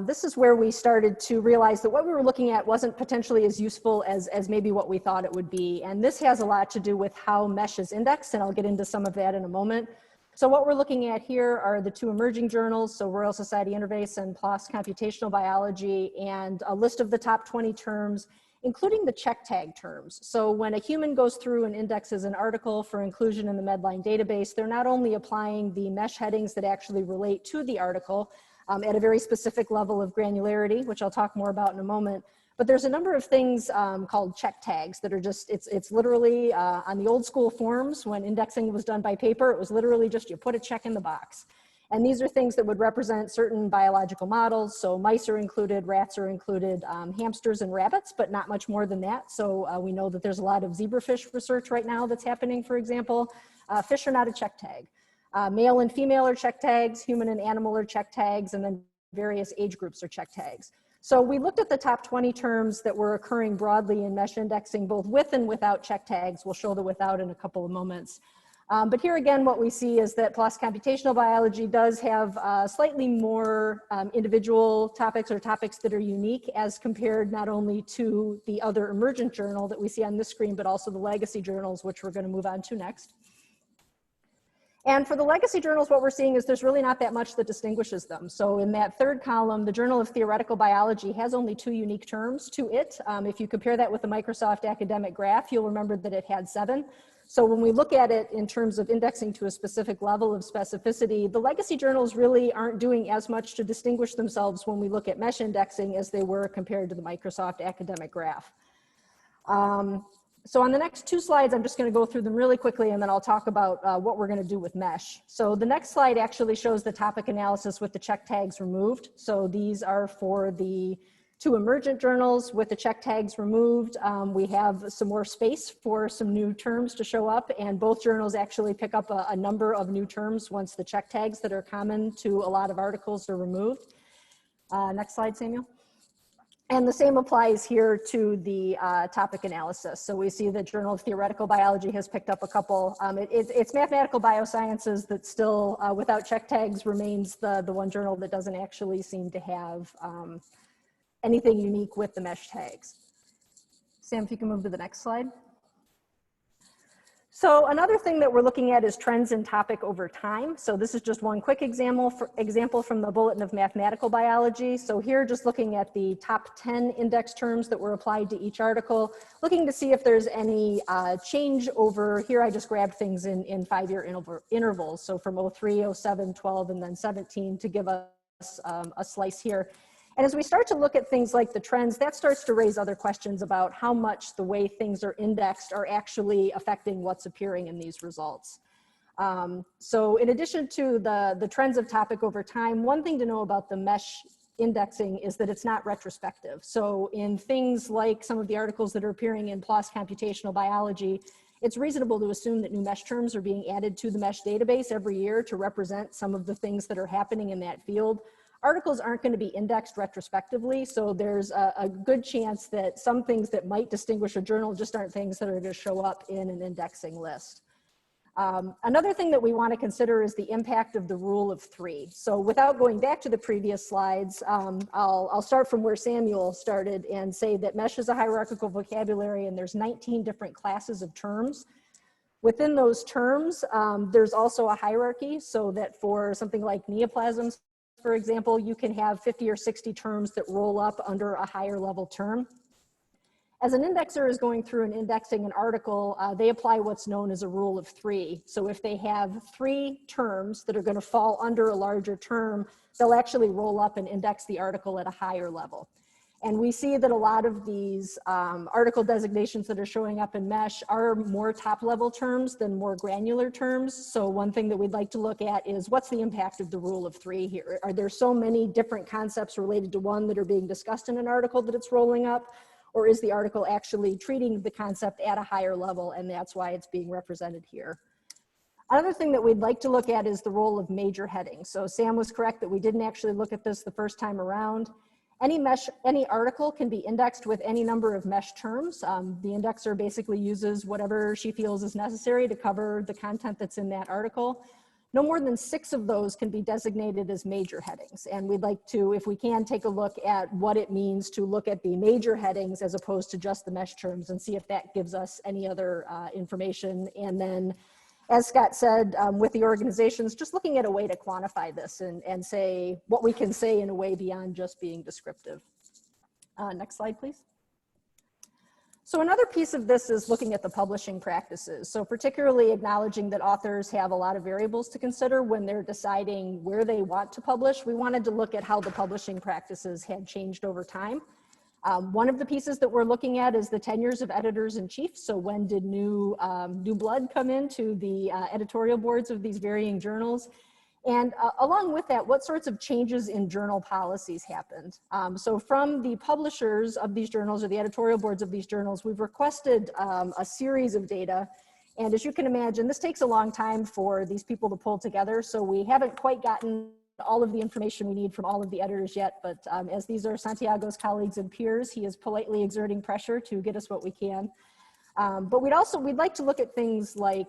this is where we started to realize that what we were looking at wasn't potentially as useful as maybe what we thought it would be. And this has a lot to do with how mesh is indexed, and I'll get into some of that in a moment. So what we're looking at here are the 2 emerging journals, so Royal Society Interface and PLOS Computational Biology, and a list of the top 20 terms, including the check tag terms. So when a human goes through and indexes an article for inclusion in the Medline database, they're not only applying the mesh headings that actually relate to the article at a very specific level of granularity, which I'll talk more about in a moment, but there's a number of things called check tags that are just, it's literally on the old school forms when indexing was done by paper, it was literally just you put a check in the box. And these are things that would represent certain biological models. So mice are included, rats are included, hamsters and rabbits, but not much more than that. So we know that there's a lot of zebrafish research right now that's happening, for example. Fish are not a check tag. Male and female are check tags, human and animal are check tags, and then various age groups are check tags. So we looked at the top 20 terms that were occurring broadly in mesh indexing, both with and without check tags. We'll show the without in a couple of moments. But here again, what we see is that PLOS computational biology does have slightly more individual topics or topics that are unique as compared not only to the other emergent journal that we see on this screen, but also the legacy journals, which we're going to move on to next. And for the legacy journals, what we're seeing is there's really not that much that distinguishes them. So in that third column, the Journal of Theoretical Biology has only 2 unique terms to it. If you compare that with the Microsoft academic graph, you'll remember that it had 7. So when we look at it in terms of indexing to a specific level of specificity, the legacy journals really aren't doing as much to distinguish themselves when we look at mesh indexing as they were compared to the Microsoft academic graph. So on the next 2 slides, I'm just going to go through them really quickly, and then I'll talk about what we're going to do with mesh. So the next slide actually shows the topic analysis with the check tags removed. So these are for the 2 emergent journals with the check tags removed. We have some more space for some new terms to show up, and both journals actually pick up a number of new terms once the check tags that are common to a lot of articles are removed. Next slide, Samuel. And the same applies here to the topic analysis. So we see the Journal of Theoretical Biology has picked up a couple. It's mathematical biosciences that still, without check tags, remains the one journal that doesn't actually seem to have anything unique with the mesh tags. Sam, if you can move to the next slide. So another thing that we're looking at is trends in topic over time. So this is just one quick example from the Bulletin of Mathematical Biology. So here, just looking at the top 10 index terms that were applied to each article, looking to see if there's any change over here. I just grabbed things in 5-year intervals. So from 03, 07, 12, and then 17 to give us a slice here. And as we start to look at things like the trends, that starts to raise other questions about how much the way things are indexed are actually affecting what's appearing in these results. So in addition to the trends of topic over time, one thing to know about the mesh indexing is that it's not retrospective. So in things like some of the articles that are appearing in PLOS computational biology, it's reasonable to assume that new mesh terms are being added to the mesh database every year to represent some of the things that are happening in that field. Articles aren't going to be indexed retrospectively, so there's a good chance that some things that might distinguish a journal just aren't things that are going to show up in an indexing list. Another thing that we want to consider is the impact of the rule of 3. So without going back to the previous slides, I'll start from where Samuel started and say that mesh is a hierarchical vocabulary, and there's 19 different classes of terms. Within those terms, there's also a hierarchy, so that for something like neoplasms, for example, you can have 50 or 60 terms that roll up under a higher level term. As an indexer is going through and indexing an article, they apply what's known as a rule of 3. So if they have 3 terms that are going to fall under a larger term, they'll actually roll up and index the article at a higher level. And we see that a lot of these article designations that are showing up in mesh are more top level terms than more granular terms. So one thing that we'd like to look at is what's the impact of the rule of 3 here? Are there so many different concepts related to one that are being discussed in an article that it's rolling up? Or is the article actually treating the concept at a higher level, and that's why it's being represented here? Another thing that we'd like to look at is the role of major headings. So Sam was correct that we didn't actually look at this the first time around. Any article can be indexed with any number of mesh terms. The indexer basically uses whatever she feels is necessary to cover the content that's in that article. No more than 6 of those can be designated as major headings. And we'd like to, if we can, take a look at what it means to look at the major headings as opposed to just the mesh terms and see if that gives us any other information. And then, as Scott said, with the organizations, just looking at a way to quantify this and say what we can say in a way beyond just being descriptive. Next slide, please. So another piece of this is looking at the publishing practices. So particularly acknowledging that authors have a lot of variables to consider when they're deciding where they want to publish. We wanted to look at how the publishing practices had changed over time. One of the pieces that we're looking at is the tenures of editors-in-chief. So when did new blood come into the editorial boards of these varying journals? And along with that, what sorts of changes in journal policies happened? So from the publishers of these journals or the editorial boards of these journals, we've requested a series of data. And as you can imagine, this takes a long time for these people to pull together. So we haven't quite gotten all of the information we need from all of the editors yet. But as these are Santiago's colleagues and peers, he is politely exerting pressure to get us what we can. But we'd like to look at things like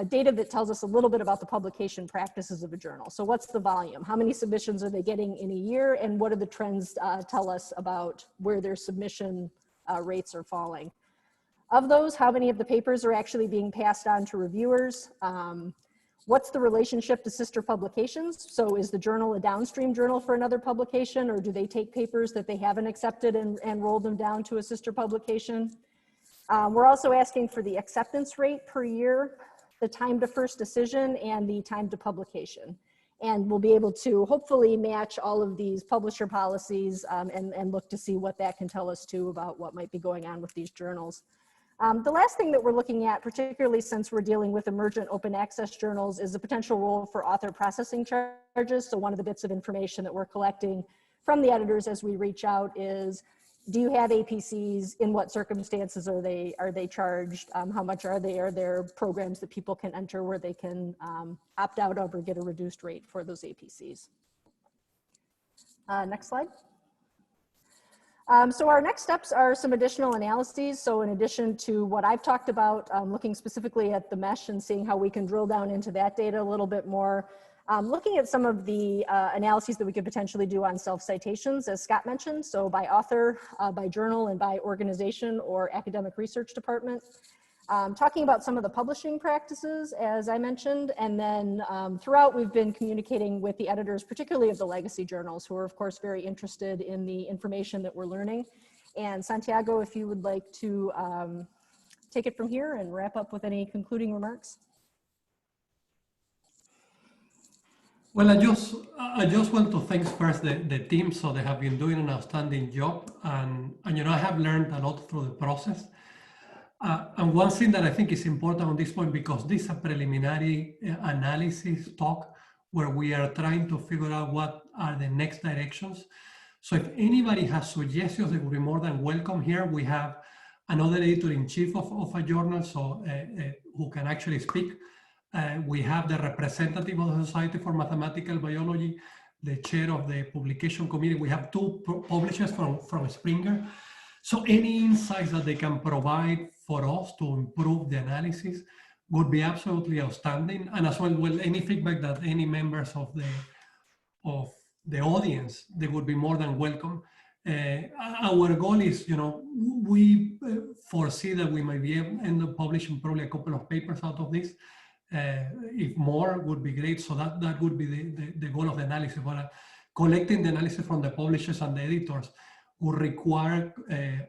data that tells us a little bit about the publication practices of a journal. So what's the volume? How many submissions are they getting in a year? And what do the trends tell us about where their submission rates are falling? Of those, how many of the papers are actually being passed on to reviewers? What's the relationship to sister publications? So is the journal a downstream journal for another publication, or do they take papers that they haven't accepted and roll them down to a sister publication? We're also asking for the acceptance rate per year, the time to first decision, and the time to publication. And we'll be able to hopefully match all of these publisher policies and look to see what that can tell us too about what might be going on with these journals. The last thing that we're looking at, particularly since we're dealing with emergent open access journals, is the potential role for author processing charges. So one of the bits of information that we're collecting from the editors as we reach out is, do you have APCs? In what circumstances are they charged? How much are they? Are there programs that people can enter where they can opt out of or get a reduced rate for those APCs? Next slide. So our next steps are some additional analyses. So in addition to what I've talked about, looking specifically at the mesh and seeing how we can drill down into that data a little bit more, looking at some of the analyses that we could potentially do on self-citations, as Scott mentioned, so by author, by journal, and by organization or academic research department. Talking about some of the publishing practices, as I mentioned, and then throughout we've been communicating with the editors, particularly of the legacy journals, who are of course very interested in the information that we're learning. And Santiago, if you would like to take it from here and wrap up with any concluding remarks. Well, I just want to thank first the team. So they have been doing an outstanding job, and you know, I have learned a lot through the process. And one thing that I think is important on this point, because this is a preliminary analysis talk where we are trying to figure out what are the next directions. So if anybody has suggestions, they will be more than welcome. Here we have another editor-in-chief of a journal, so who can actually speak. We have the representative of the Society for Mathematical Biology, the chair of the publication committee. We have two publishers from Springer. So any insights that they can provide for us to improve the analysis would be absolutely outstanding. And as well, any feedback that any members of the audience, they would be more than welcome. Our goal is, you know, we foresee that we might be able to end up publishing probably a couple of papers out of this. If more would be great. So that would be the goal of the analysis. But collecting the analysis from the publishers and the editors will require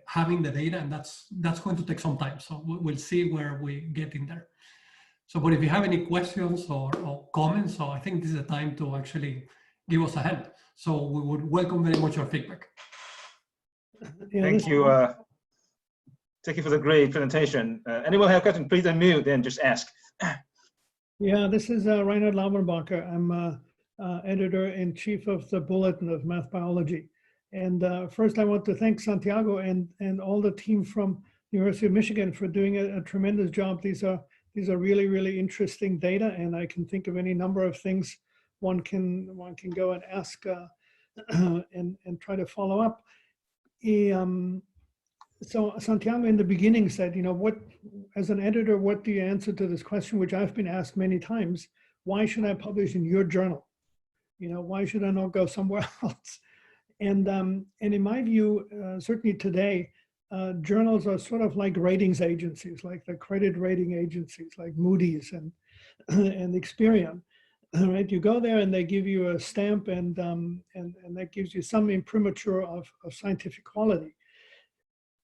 having the data, and that's going to take some time. So we'll see where we get in there. So, but if you have any questions or comments, so I think this is the time to actually give us a hand. So we would welcome very much your feedback. Thank you. Thank you for the great presentation. Anyone have a question, please unmute and just ask. Yeah, this is Reinhard Laubenbacher. I'm editor-in-chief of the Bulletin of Math Biology. And first I want to thank Santiago and all the team from the University of Michigan for doing a tremendous job. These are really, really interesting data, and I can think of any number of things one can go and ask and try to follow up. So Santiago in the beginning said, you know, what, as an editor, what do you answer to this question, which I've been asked many times? Why should I publish in your journal? You know, why should I not go somewhere else? And in my view, certainly today, journals are sort of like ratings agencies, like the credit rating agencies, like Moody's and Experian. Right? You go there and they give you a stamp, and that gives you some imprimatur of scientific quality.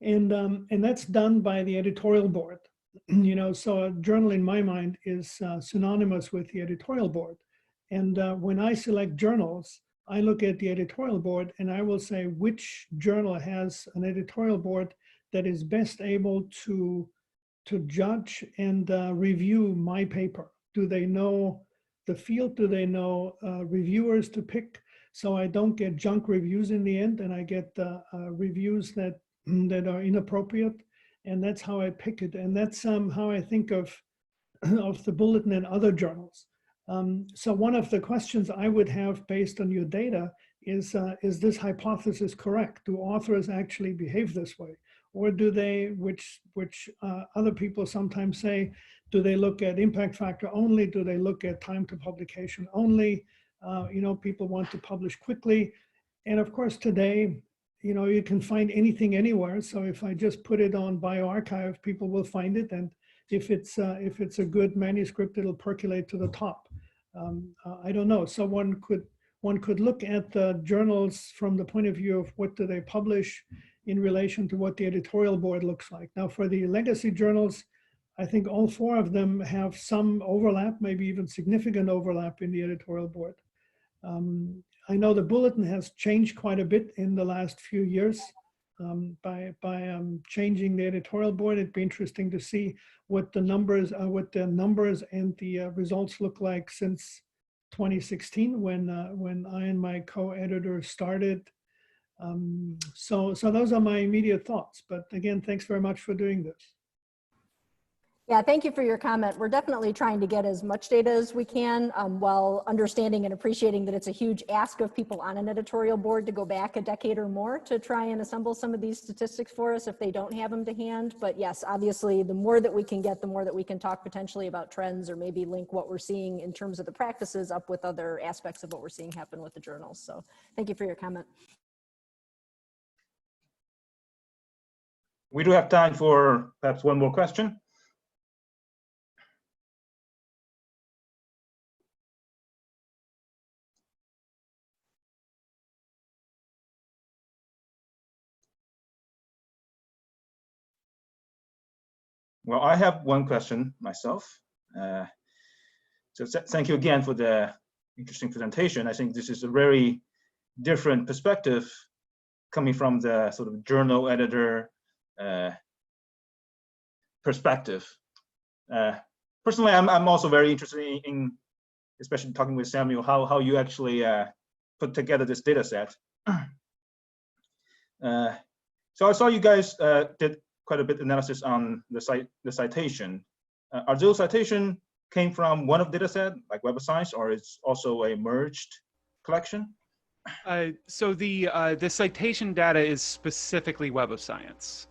And that's done by the editorial board. You know, so a journal in my mind is synonymous with the editorial board. And when I select journals, I look at the editorial board and I will say which journal has an editorial board that is best able to judge and review my paper. Do they know the field? Do they know reviewers to pick so I don't get junk reviews in the end and I get reviews that are inappropriate? And that's how I pick it. And that's how I think of the bulletin and other journals. So one of the questions I would have based on your data is this hypothesis correct? Do authors actually behave this way? Or do they, which other people sometimes say, do they look at impact factor only? Do they look at time to publication only? You know, people want to publish quickly. And of course, today, you know, you can find anything anywhere. So if I just put it on bioRxiv, people will find it. And if it's a good manuscript, it'll percolate to the top. I don't know. So one could look at the journals from the point of view of what do they publish in relation to what the editorial board looks like. Now, for the legacy journals, I think all 4 of them have some overlap, maybe even significant overlap in the editorial board. I know the bulletin has changed quite a bit in the last few years by changing the editorial board. It'd be interesting to see what the numbers and the results look like since 2016 when I and my co-editor started. So those are my immediate thoughts. But again, thanks very much for doing this. Yeah, thank you for your comment. We're definitely trying to get as much data as we can while understanding and appreciating that it's a huge ask of people on an editorial board to go back a decade or more to try and assemble some of these statistics for us if they don't have them to hand. But yes, obviously, the more that we can get, the more that we can talk potentially about trends or maybe link what we're seeing in terms of the practices up with other aspects of what we're seeing happen with the journals. So thank you for your comment. We do have time for perhaps one more question. Well, I have one question myself. So thank you again for the interesting presentation. I think this is a very different perspective coming from the sort of journal editor perspective. Personally, I'm also very interested in especially talking with Samuel, how you actually put together this data set. So I saw you guys did quite a bit of analysis on the citation. Are those citation came from one of the data set, like Web of Science, or it's also a merged collection? So the citation data is specifically Web of Science.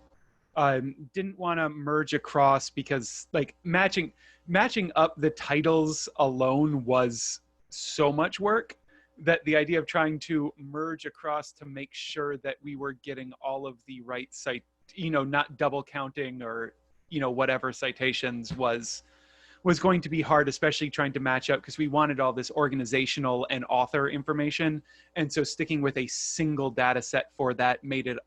Didn't want to merge across because like matching up the titles alone was so much work that the idea of trying to merge across to make sure that we were getting all of the right not double counting or whatever citations was going to be hard, especially trying to match up because we wanted all this organizational and author information. And so sticking with a single data set for that made it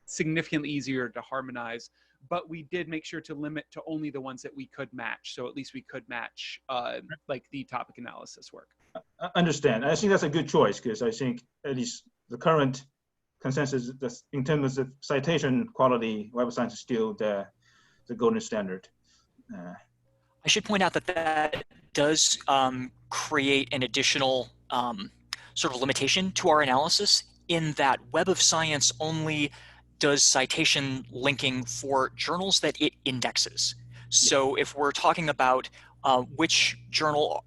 significantly easier to harmonize, but we did make sure to limit to only the ones that we could match. So at least we could match like the topic analysis work. I understand. I think that's a good choice because I think at least the current consensus in terms of citation quality, Web of Science is still the golden standard. I should point out that does create an additional sort of limitation to our analysis in that Web of Science only does citation linking for journals that it indexes. So if we're talking about which journal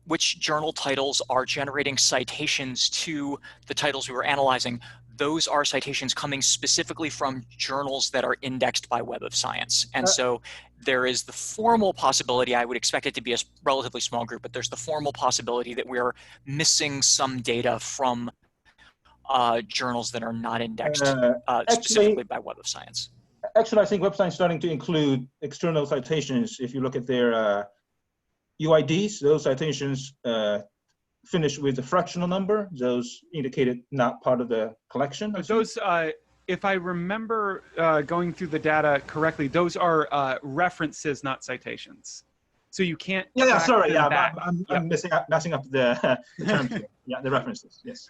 titles are generating citations to the titles we were analyzing, those are citations coming specifically from journals that are indexed by Web of Science. And so there is the formal possibility, I would expect it to be a relatively small group, but there's the formal possibility that we're missing some data from journals that are not indexed specifically by Web of Science. Actually, I think Web of Science is starting to include external citations. If you look at their UIDs, those citations finished with a fractional number, those indicated not part of the collection. Those, if I remember going through the data correctly, those are references, not citations. So you can't. Yeah, sorry. Yeah, I'm messing up the terms here. Yeah, the references. Yes.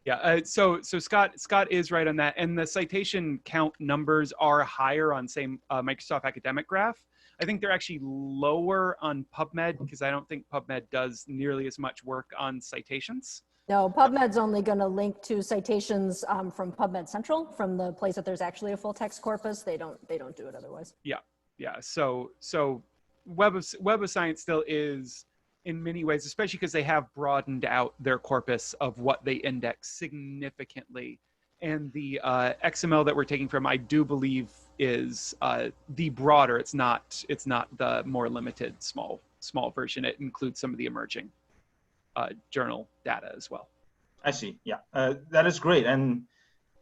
Yeah. So Scott is right on that, and the citation count numbers are higher on say Microsoft Academic Graph. I think they're actually lower on PubMed because I don't think PubMed does nearly as much work on citations. No, PubMed's only going to link to citations from PubMed Central, from the place that there's actually a full text corpus. They don't do it otherwise. Yeah. So Web of Science still is, in many ways, especially because they have broadened out their corpus of what they index significantly. And the XML that we're taking from, I do believe, is the broader. It's not the more limited small version. It includes some of the emerging journal data as well. I see. Yeah, that is great. And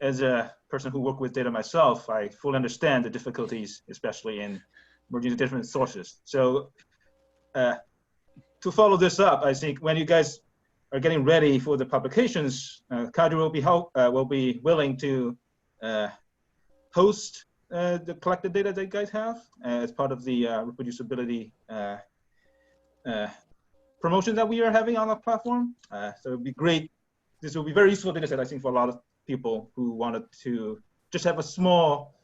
as a person who worked with data myself, I fully understand the difficulties, especially in merging the different sources. So to follow this up, I think when you guys are getting ready for the publications, CADRE will be willing to host the collected data that you guys have as part of the reproducibility promotion that we are having on our platform. So it'd be great. This will be very useful data set, I think, for a lot of people who wanted to just have a small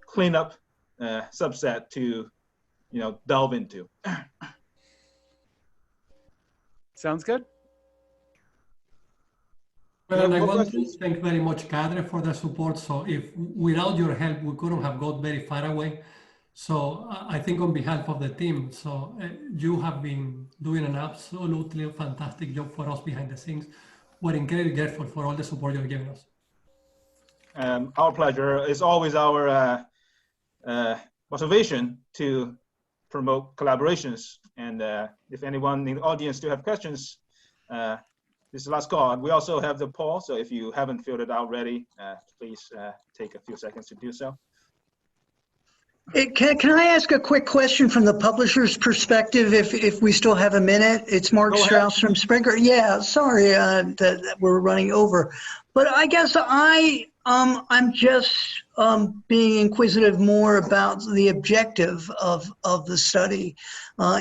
cleanup subset to, delve into. Sounds good. Well, and I want to thank very much CADRE for the support. So if without your help, we couldn't have got very far away. So I think on behalf of the team, you have been doing an absolutely fantastic job for us behind the scenes. We're incredibly grateful for all the support you're giving us. Our pleasure. It's always our motivation to promote collaborations. And if anyone in the audience do have questions, this is the last call. And we also have the poll. So if you haven't filled it out already, please take a few seconds to do so. Can I ask a quick question from the publisher's perspective, if we still have a minute? It's Mark Strauss from Springer. Yeah, sorry that we're running over, but I guess I'm just being inquisitive more about the objective of the study,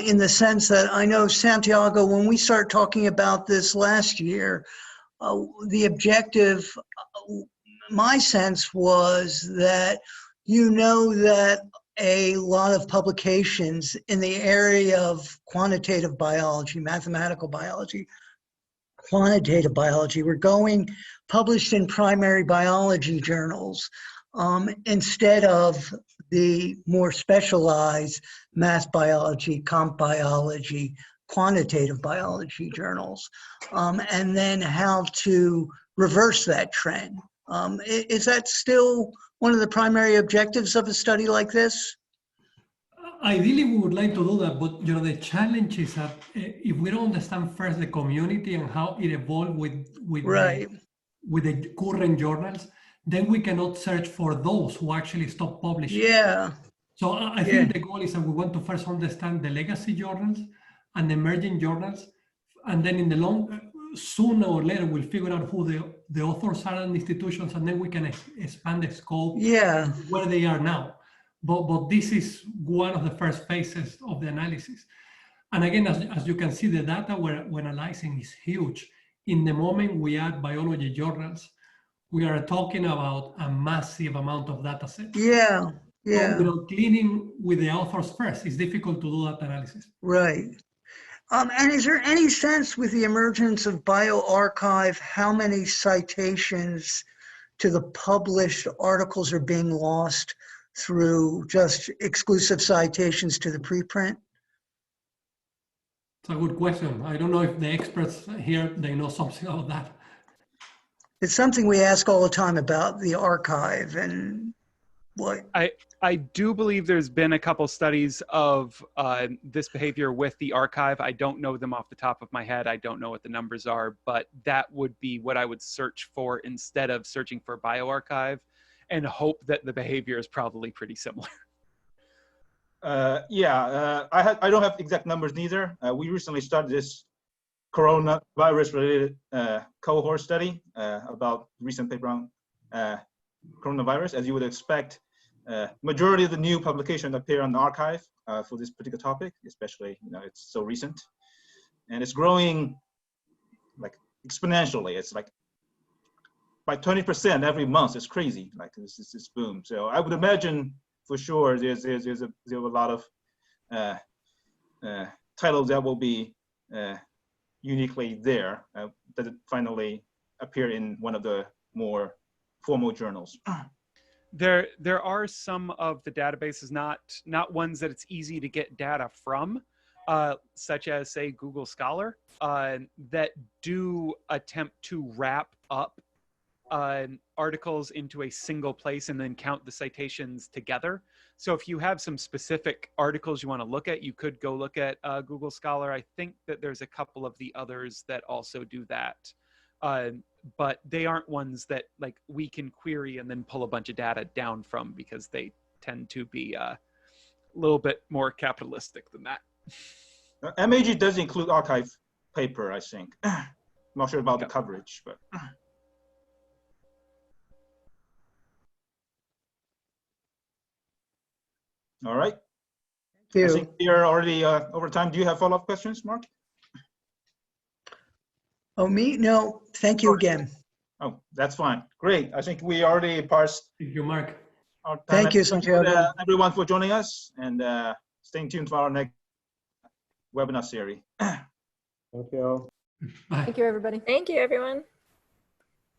in the sense that I know, Santiago, when we started talking about this last year, the objective, my sense was that that a lot of publications in the area of quantitative biology, mathematical biology, quantitative biology were going published in primary biology journals instead of the more specialized math biology, comp biology, quantitative biology journals, and then how to reverse that trend. Is that still one of the primary objectives of a study like this? Ideally, we would like to do that, but the challenge is that if we don't understand first the community and how it evolved with the current journals, then we cannot search for those who actually stop publishing. Yeah. So I think the goal is that we want to first understand the legacy journals and emerging journals, and then in the sooner or later, we'll figure out who the authors are and institutions, and then we can expand the scope where they are now. But this is one of the first phases of the analysis. And again, as you can see, the data we're analyzing is huge. In the moment we add biology journals, we are talking about a massive amount of data sets. Yeah. So, cleaning with the authors first, it's difficult to do that analysis. Right. And is there any sense with the emergence of bioRxiv how many citations to the published articles are being lost through just exclusive citations to the preprint? It's a good question. I don't know if the experts here, they know something about that. It's something we ask all the time about the archive and what. I do believe there's been a couple studies of this behavior with the archive. I don't know them off the top of my head. I don't know what the numbers are, but that would be what I would search for instead of searching for bioRxiv, and hope that the behavior is probably pretty similar. I don't have exact numbers neither. We recently started this coronavirus-related cohort study about recent paper on coronavirus. As you would expect, majority of the new publications appear on the archive for this particular topic, especially it's so recent, and it's growing like exponentially. It's like by 20% every month. It's crazy. Like this boom. So I would imagine for sure there's a lot of titles that will be uniquely there that finally appear in one of the more formal journals. There are some of the databases, not ones that it's easy to get data from, such as say Google Scholar, that do attempt to wrap up articles into a single place and then count the citations together. So if you have some specific articles you want to look at, you could go look at Google Scholar. I think that there's a couple of the others that also do that. But they aren't ones that like we can query and then pull a bunch of data down from, because they tend to be a little bit more capitalistic than that. MAG does include archive paper, I think. Not sure about the coverage, but. All right. Thank you. I think we are already over time. Do you have follow-up questions, Mark? Oh, me? No, thank you again. Oh, that's fine. Great. I think we already parsed Thank you, Mark. our time. Thank you, Thank Santiago. everyone for joining us, and stay tuned for our next webinar series. Thank you. Bye. Thank you, everybody. Thank you, everyone.